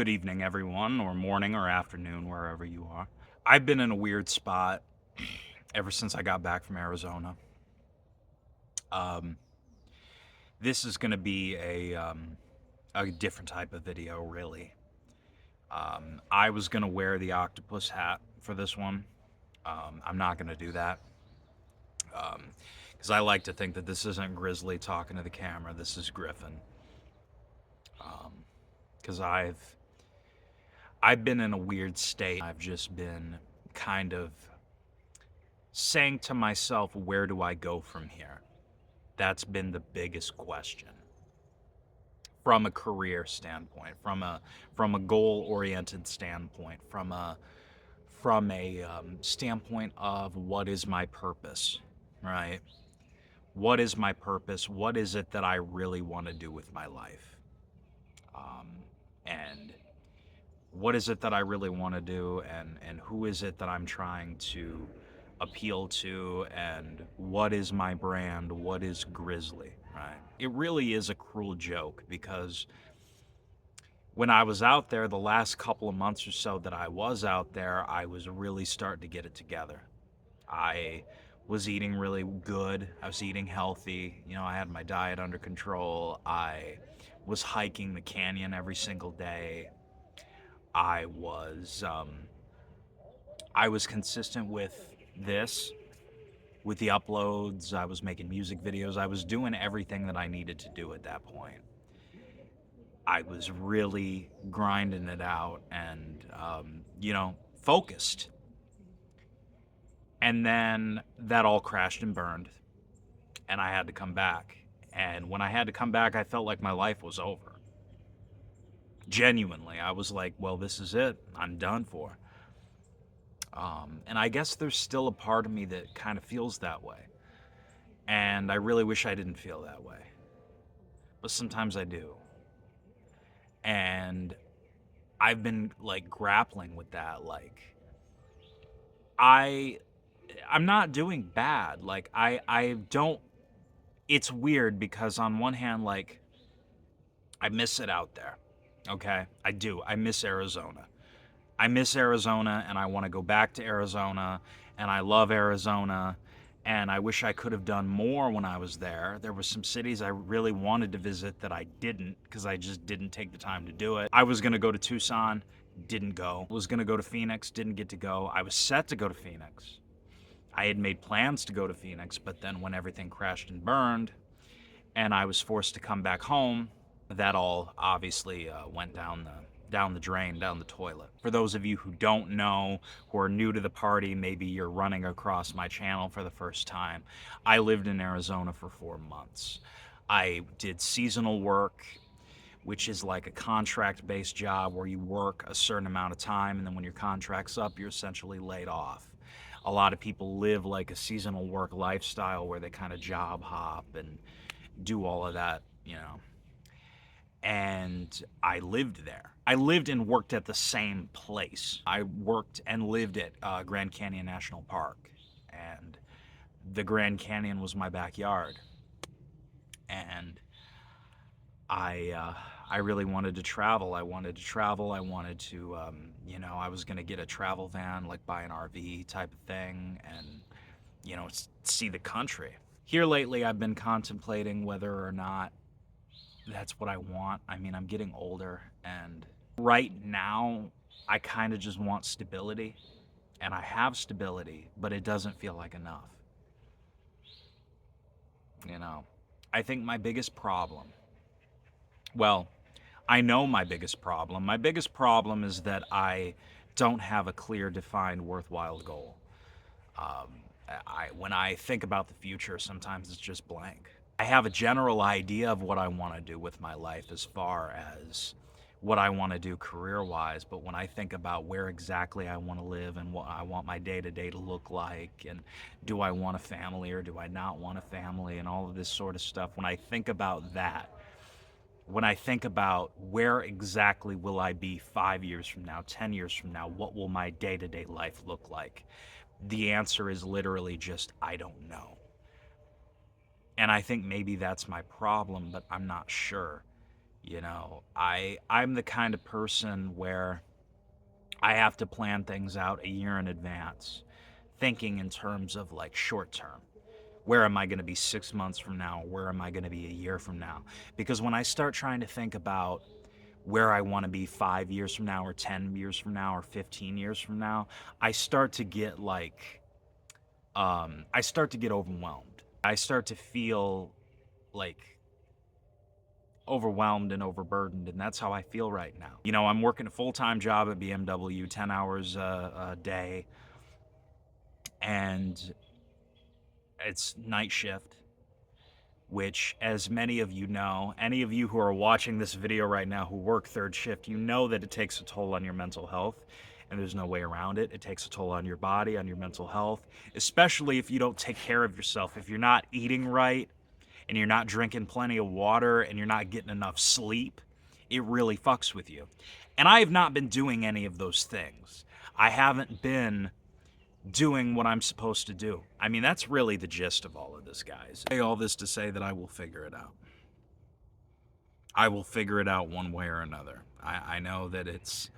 Good evening, everyone, or morning or afternoon, wherever you are. I've been in a weird spot ever since I got back from Arizona. Um, this is going to be a different type of video, really. I was going to wear the octopus hat for this one. I'm not going to do that because I like to think that this isn't Grizzly talking to the camera. This is Griffin. Because I've been in a weird state. I've just been kind of saying to myself, where do I go from here? That's been the biggest question from a career standpoint, from a goal-oriented standpoint, from a standpoint of what is my purpose, right? What is my purpose? What is it that I really want to do with my life? And what is it that I really want to do, and who is it that I'm trying to appeal to, and what is my brand? What is Grizzly, right? It really is a cruel joke because when I was out there, the last couple of months or so that I was out there, I was really starting to get it together. I was eating really good. I was eating healthy. I had my diet under control. I was hiking the canyon every single day. I was I was consistent with this, with the uploads. I was making music videos. I was doing everything that I needed to do at that point. I was really grinding it out and, focused. And then that all crashed and burned, and I had to come back. And when I had to come back, I felt like my life was over. Genuinely, I was like, well, this is it. I'm done for. And I guess there's still a part of me that kind of feels that way. And I really wish I didn't feel that way. But sometimes I do. And I've been like grappling with that. Like, I I'm not doing bad. Like I don't it's weird because on one hand, like, I miss it out there. Okay? I do. I miss Arizona. I miss Arizona and I want to go back to Arizona, and I love Arizona, and I wish I could have done more when I was there. There were some cities I really wanted to visit that I didn't because I just didn't take the time to do it. I was going to go to Tucson, didn't go. Was going to go to Phoenix, didn't get to go. I was set to go to Phoenix. I had made plans to go to Phoenix, but then when everything crashed and burned and I was forced to come back home, that all obviously went down the drain, down the toilet. For those of you who don't know, who are new to the party, maybe you're running across my channel for the first time, I lived in Arizona for 4 months. I did seasonal work, which is like a contract-based job where you work a certain amount of time, and then when your contract's up, you're essentially laid off. A lot of people live like a seasonal work lifestyle where they kind of job hop and do all of that. And I lived there. I lived and worked at the same place. I worked and lived at Grand Canyon National Park, and the Grand Canyon was my backyard. And I really wanted to travel. I wanted to travel. I wanted to, I was gonna get a travel van, like buy an RV type of thing, and see the country. Here lately, I've been contemplating whether or not that's what I want. I mean, I'm getting older, and right now, I kind of just want stability, and I have stability, but it doesn't feel like enough. You know, I think my biggest problem, well, I know my biggest problem. My biggest problem is that I don't have a clear, defined, worthwhile goal. When I think about the future, sometimes it's just blank. I have a general idea of what I want to do with my life as far as what I want to do career-wise, but when I think about where exactly I want to live and what I want my day-to-day to look like, and do I want a family or do I not want a family, and all of this sort of stuff, when I think about that, when I think about where exactly will I be 5 years from now, 10 years from now, what will my day-to-day life look like? The answer is literally just, I don't know. And I think maybe that's my problem, but I'm not sure. You know, I'm the kind of person where I have to plan things out a year in advance, thinking in terms of like short term. Where am I going to be 6 months from now? Where am I going to be a year from now? Because when I start trying to think about where I want to be 5 years from now, or 10 years from now, or 15 years from now, I start to get like, I start to get overwhelmed. I start to feel like overwhelmed and overburdened, and that's how I feel right now. You know, I'm working a full-time job at BMW, 10 hours a day, and it's night shift, which, as many of you know, any of you who are watching this video right now who work third shift, you know that it takes a toll on your mental health, and there's no way around it. It takes a toll on your body, on your mental health, especially if you don't take care of yourself. If you're not eating right, and you're not drinking plenty of water, and you're not getting enough sleep, it really fucks with you. And I have not been doing any of those things. I haven't been doing what I'm supposed to do. I mean, that's really the gist of all of this, guys. I say all this to say that I will figure it out. I will figure it out one way or another. I know that it's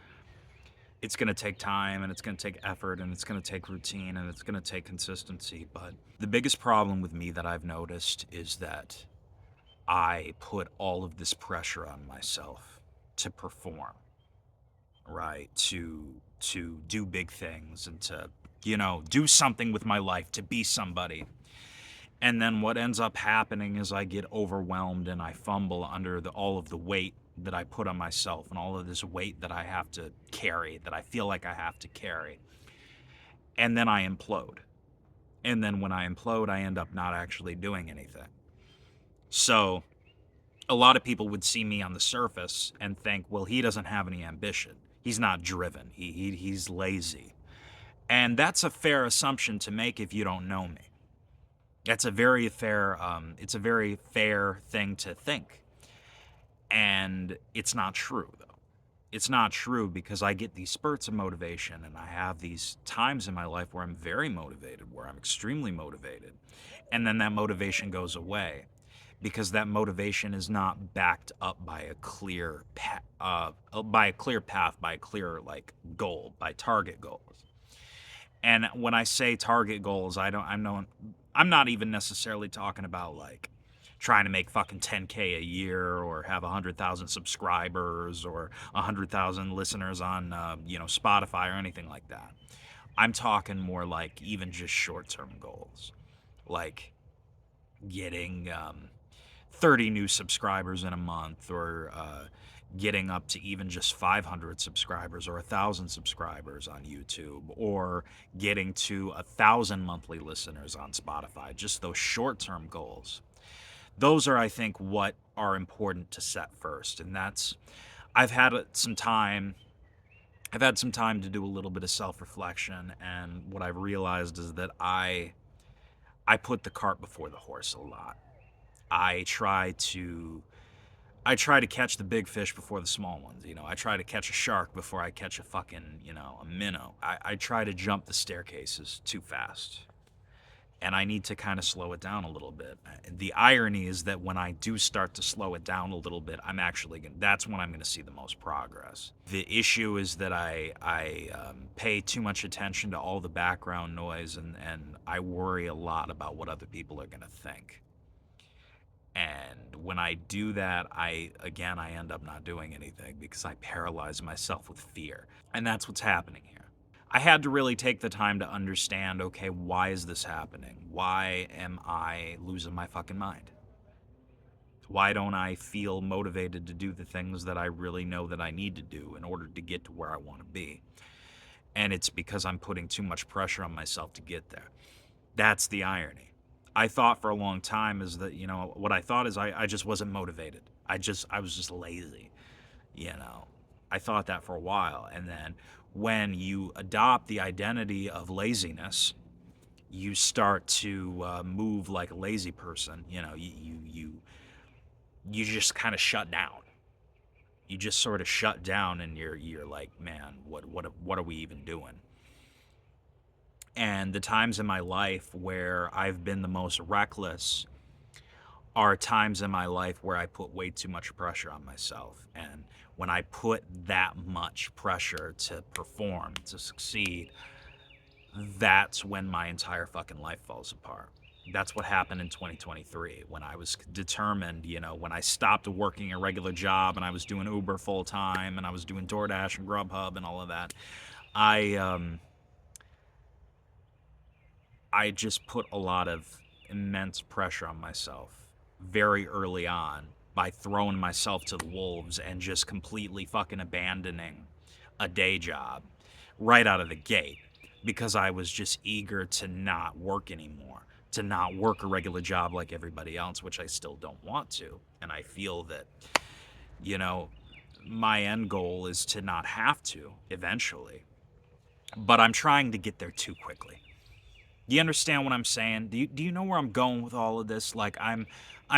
going to take time, and it's going to take effort, and it's going to take routine, and it's going to take consistency. But the biggest problem with me that I've noticed is that I put all of this pressure on myself to perform, right? To do big things, and to, you know, do something with my life, to be somebody. And then what ends up happening is I get overwhelmed, and I fumble under all of the weight that I put on myself, and all of this weight that I have to carry, that I feel like I have to carry. And then I implode. And then when I implode, I end up not actually doing anything. So a lot of people would see me on the surface and think, well, he doesn't have any ambition. He's not driven. He's lazy. And that's a fair assumption to make if you don't know me. That's a very fair, it's a very fair thing to think. And it's not true, though. It's not true, because I get these spurts of motivation, and I have these times in my life where I'm very motivated, where I'm extremely motivated. And then that motivation goes away, because that motivation is not backed up by a clear path, by a clear like goal, by target goals. And when I say target goals, I'm not even necessarily talking about like trying to make fucking 10K a year, or have 100,000 subscribers, or 100,000 listeners on Spotify, or anything like that. I'm talking more like even just short-term goals, like getting 30 new subscribers in a month, or getting up to even just 500 subscribers, or 1,000 subscribers on YouTube, or getting to 1,000 monthly listeners on Spotify. Just those short-term goals. Those are, I think, what are important to set first. And that's, I've had some time. I've had some time to do a little bit of self-reflection, and what I've realized is that I put the cart before the horse a lot. I try to catch the big fish before the small ones. You know, I try to catch a shark before I catch a fucking, a minnow. I try to jump the staircases too fast. And I need to kind of slow it down a little bit. The irony is that when I do start to slow it down a little bit, that's when I'm going to see the most progress. The issue is that I pay too much attention to all the background noise, and I worry a lot about what other people are going to think. And when I do that, I end up not doing anything, because I paralyze myself with fear. And that's what's happening here. I had to really take the time to understand, okay, why is this happening? Why am I losing my fucking mind? Why don't I feel motivated to do the things that I really know that I need to do in order to get to where I want to be? And it's because I'm putting too much pressure on myself to get there. That's the irony. I thought for a long time is that, what I thought is I just wasn't motivated. I was just lazy, I thought that for a while. And then when you adopt the identity of laziness, you start to move like a lazy person. You just kind of shut down. You just sort of shut down, and you're like, man, what are we even doing? And the times in my life where I've been the most reckless are times in my life where I put way too much pressure on myself. And when I put that much pressure to perform, to succeed, that's when my entire fucking life falls apart. That's what happened in 2023 when I was determined, when I stopped working a regular job and I was doing Uber full time and I was doing DoorDash and Grubhub and all of that. I just put a lot of immense pressure on myself very early on by throwing myself to the wolves and just completely fucking abandoning a day job right out of the gate because I was just eager to not work anymore, to not work a regular job like everybody else, which I still don't want to. And I feel that, you know, my end goal is to not have to eventually, but I'm trying to get there too quickly. Do you understand what I'm saying? Do you know where I'm going with all of this? Like I'm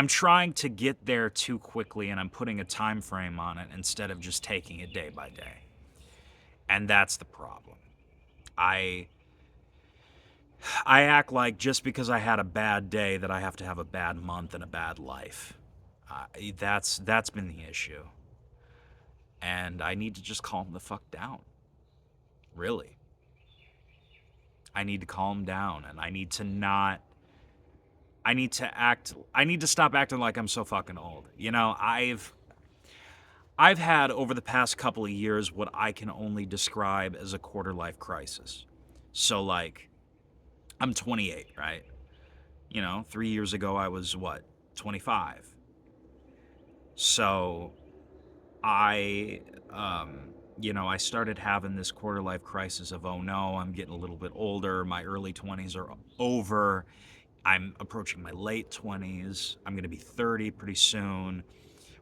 trying to get there too quickly and I'm putting a time frame on it instead of just taking it day by day. And that's the problem. I act like just because I had a bad day that I have to have a bad month and a bad life. That's been the issue. And I need to just calm the fuck down. Really. I need to calm down and I need to stop acting like I'm so fucking old. I've had over the past couple of years what I can only describe as a quarter life crisis. So like I'm 28, right? 3 years ago I was what? 25. So I I started having this quarter life crisis of, oh no, I'm getting a little bit older. My early 20s are over. I'm approaching my late 20s. I'm going to be 30 pretty soon.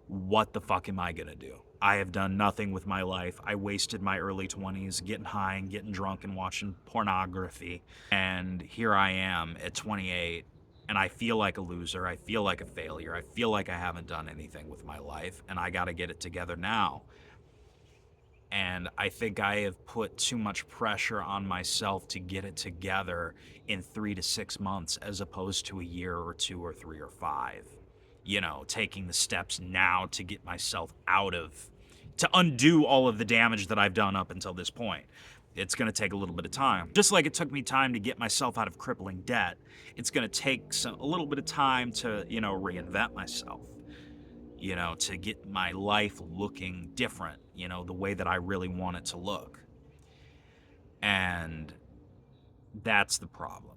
What the fuck am I going to do? I have done nothing with my life. I wasted my early 20s getting high and getting drunk and watching pornography. And here I am at 28 and I feel like a loser. I feel like a failure. I feel like I haven't done anything with my life and I got to get it together now. And I think I have put too much pressure on myself to get it together in 3 to 6 months as opposed to a year or 2 or 3 or 5. Taking the steps now to get myself to undo all of the damage that I've done up until this point. It's going to take a little bit of time. Just like it took me time to get myself out of crippling debt, it's going to take a little bit of time to, reinvent myself. To get my life looking different, the way that I really want it to look. And that's the problem.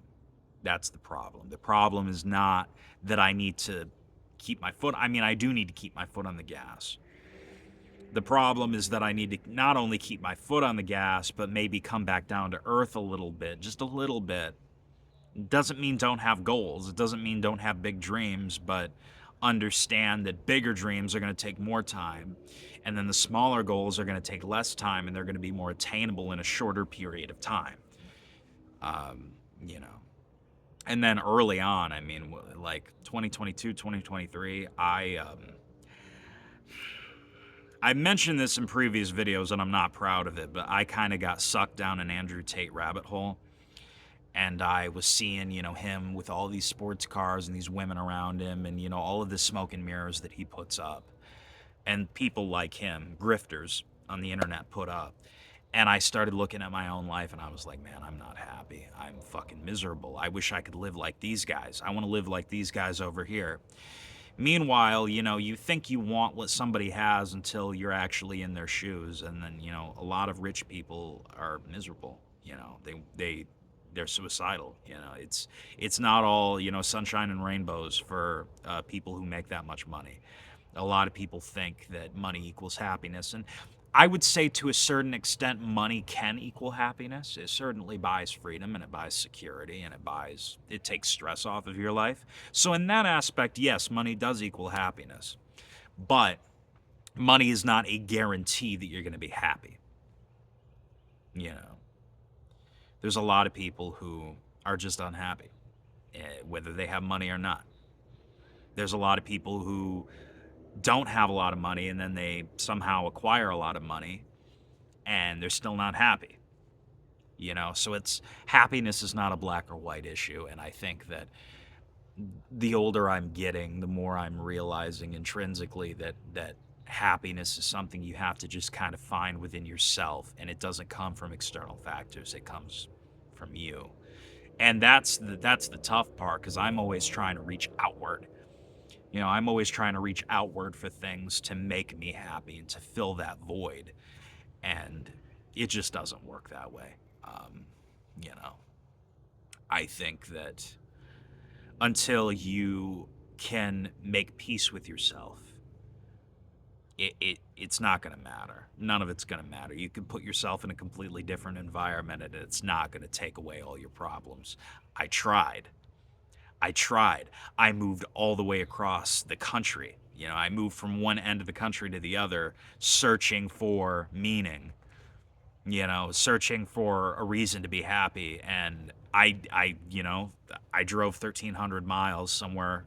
That's the problem. The problem is not that I need to keep my foot, I do need to keep my foot on the gas. The problem is that I need to not only keep my foot on the gas, but maybe come back down to earth a little bit, just a little bit. It doesn't mean don't have goals. It doesn't mean don't have big dreams, but understand that bigger dreams are going to take more time and then the smaller goals are going to take less time and they're going to be more attainable in a shorter period of time. And then early on, like 2022, 2023, I mentioned this in previous videos and I'm not proud of it, but I kind of got sucked down an Andrew Tate rabbit hole. And I was seeing, him with all these sports cars and these women around him and, all of the smoke and mirrors that he puts up. And people like him, grifters on the internet, put up. And I started looking at my own life and I was like, man, I'm not happy. I'm fucking miserable. I wish I could live like these guys. I want to live like these guys over here. Meanwhile, you think you want what somebody has until you're actually in their shoes. And then, a lot of rich people are miserable. They're suicidal. It's not all, sunshine and rainbows for people who make that much money. A lot of people think that money equals happiness, and I would say to a certain extent money can equal happiness. It certainly buys freedom and it buys security and it takes stress off of your life. So in that aspect, yes, money does equal happiness. But money is not a guarantee that you're going to be happy. There's a lot of people who are just unhappy, whether they have money or not. There's a lot of people who don't have a lot of money and then they somehow acquire a lot of money and they're still not happy. So happiness is not a black or white issue. And I think that the older I'm getting, the more I'm realizing intrinsically that happiness is something you have to just kind of find within yourself, and it doesn't come from external factors. It comes from you. And that's the tough part, because I'm always trying to reach outward. I'm always trying to reach outward for things to make me happy and to fill that void, and it just doesn't work that way. Um, you know, I think that until you can make peace with yourself, it's not going to matter. None of it's going to matter. You can put yourself in a completely different environment, and it's not going to take away all your problems. I tried. I tried. I moved all the way across the country. I moved from one end of the country to the other, searching for meaning, searching for a reason to be happy. And I drove 1,300 miles somewhere,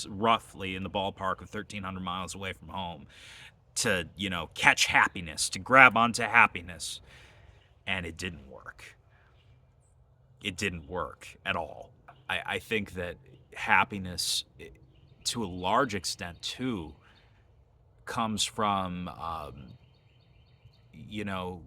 roughly in the ballpark of 1,300 miles away from home to, catch happiness, to grab onto happiness. And it didn't work. It didn't work at all. I think that happiness, to a large extent, too, comes from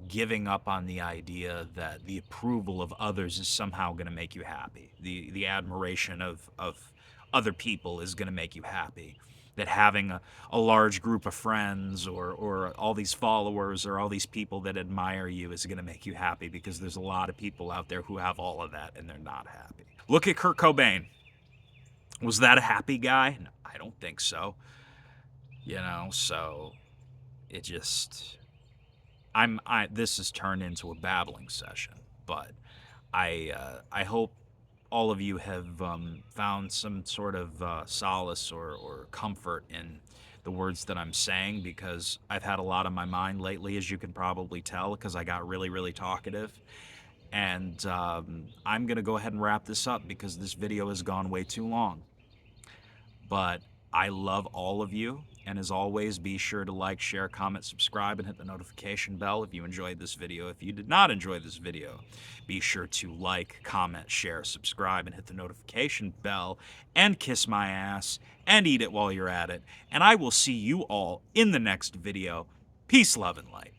giving up on the idea that the approval of others is somehow going to make you happy. The admiration of other people is going to make you happy. That having a large group of friends or all these followers or all these people that admire you is going to make you happy, because there's a lot of people out there who have all of that and they're not happy. Look at Kurt Cobain. Was that a happy guy? No, I don't think so. So it just this has turned into a babbling session, but I hope all of you have found some sort of solace or comfort in the words that I'm saying, because I've had a lot on my mind lately, as you can probably tell, because I got really, really talkative. And I'm going to go ahead and wrap this up, because this video has gone way too long. But I love all of you. And as always, be sure to like, share, comment, subscribe, and hit the notification bell if you enjoyed this video. If you did not enjoy this video, be sure to like, comment, share, subscribe, and hit the notification bell, and kiss my ass, and eat it while you're at it. And I will see you all in the next video. Peace, love, and light.